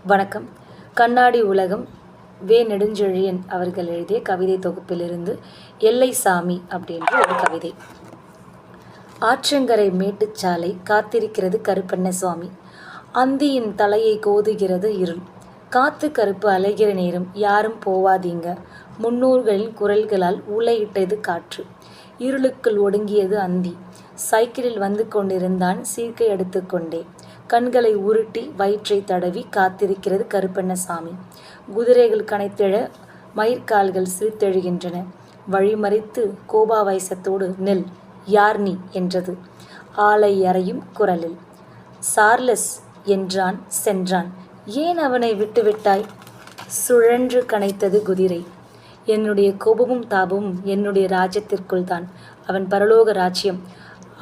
வணக்கம். கண்ணாடி உலகம் வே. நெடுஞ்செழியன் அவர்கள் எழுதிய கவிதை தொகுப்பிலிருந்து எல்லை சாமி அப்படின்ற ஒரு கவிதை. ஆற்றங்கரை மேட்டுச்சாலை காத்திருக்கிறது கருப்பண்ண சுவாமி. அந்தியின் தலையை கோதுகிறது இருள். காத்து கருப்பு அலைகிற நேரம் யாரும் போவாதீங்க. முன்னோர்களின் குரல்களால் ஊளையிட்டது காற்று. இருளுக்குள் ஒடுங்கியது அந்தி. சைக்கிளில் வந்து கொண்டிருந்தான் சீர்க்கை எடுத்துக்கொண்டே. கண்களை உருட்டி வயிற்றை தடவி காத்திருக்கிறது கருப்பண்ணசாமி. குதிரைகள் கனைத்தெழ மயிர்கால்கள் சிரித்தெழுகின்றன. வழிமறித்து கோபாவைசத்தோடு நெல் யார் நீ என்றது ஆலை அறையும் குரலில். சார்லஸ் என்றான் சென்றான். ஏன் அவனை விட்டுவிட்டாய்? சுழன்று கனைத்தது குதிரை. என்னுடைய கோபமும் தாபமும் என்னுடைய ராஜ்யத்திற்குள் தான். அவன் பரலோக ராஜ்யம்.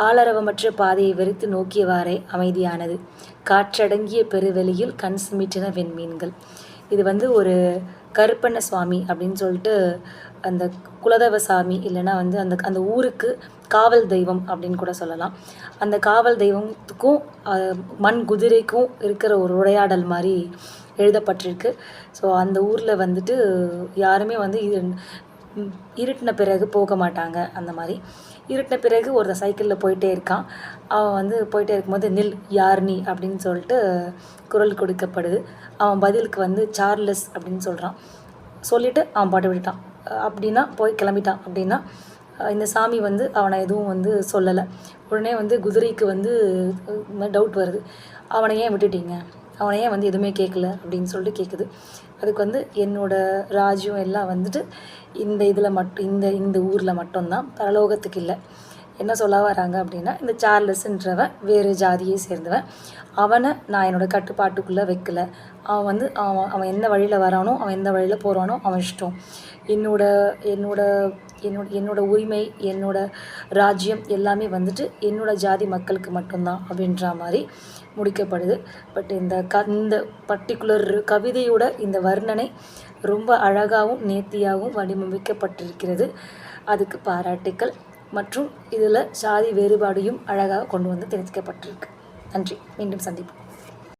ஆளரவமற்ற பாதையை வெறித்து நோக்கியவாறே அமைதியானது. காற்றடங்கிய பெருவெளியில் கண் சுமிட்டின வெண்மீன்கள். இது ஒரு கருப்பண்ண சுவாமி அப்படின்னு சொல்லிட்டு அந்த குலதெய்வ சாமி இல்லைன்னா அந்த அந்த ஊருக்கு காவல் தெய்வம் அப்படின்னு கூட சொல்லலாம். அந்த காவல் தெய்வத்துக்கும் மண் குதிரைக்கும் இருக்கிற ஒரு உரையாடல் மாதிரி எழுதப்பட்டிருக்கு. ஸோ அந்த ஊரில் யாருமே இருட்டின பிறகு போக மாட்டாங்க. அந்த மாதிரி இருட்டின பிறகு ஒரு சைக்கிளில் போயிட்டே இருக்கான். அவன் போயிட்டே இருக்கும்போது நில் யார் நீ அப்படின்னு சொல்லிட்டு குரல் கொடுக்கப்படுது. அவன் பதிலுக்கு சார்லஸ் அப்படின்னு சொல்கிறான். சொல்லிவிட்டு அவன் பாட்டு விட்டுட்டான். அப்படின்னா போய் கிளம்பிட்டான். அப்படின்னா இந்த சாமி அவனை எதுவும் சொல்லலை. உடனே குதிரைக்கு டவுட் வருது. அவனை ஏன் விட்டுட்டீங்க? அவனை ஏன் எதுவுமே கேட்கல அப்படின்னு சொல்லிட்டு கேட்குது. அதுக்கு என்னோடய ராஜ்யம் எல்லாம் இந்த இதில் மட்டும் இந்த ஊரில் மட்டும்தான், பரலோகத்துக்கு இல்லை. என்ன சொல்ல வராங்க அப்படின்னா, இந்த சார்லஸ்ன்றவன் வேறு ஜாதியை சேர்ந்தவன். அவனை நான் என்னோடய கட்டுப்பாட்டுக்குள்ளே வைக்கல. அவன் அவன் எந்த வழியில் வரானோ, அவன் எந்த வழியில் போகிறானோ அவன் இஷ்டம். என்னோட என்னோட என்னோட என்னோட உரிமை, என்னோட ராஜ்யம் எல்லாமே என்னோட ஜாதி மக்களுக்கு மட்டும்தான் அப்படின்ற மாதிரி முடிக்கப்படுது. பட் இந்த பர்டிகுலர் கவிதையோட இந்த வர்ணனை ரொம்ப அழகாகவும் நேர்த்தியாகவும் வடிவமைக்கப்பட்டிருக்கிறது. அதுக்கு பாராட்டுக்கள். மற்றும் இதில் சாதி வேறுபாடையும் அழகாக கொண்டு தெரிவிக்கப்பட்டிருக்கு. நன்றி. மீண்டும் சந்திப்போம்.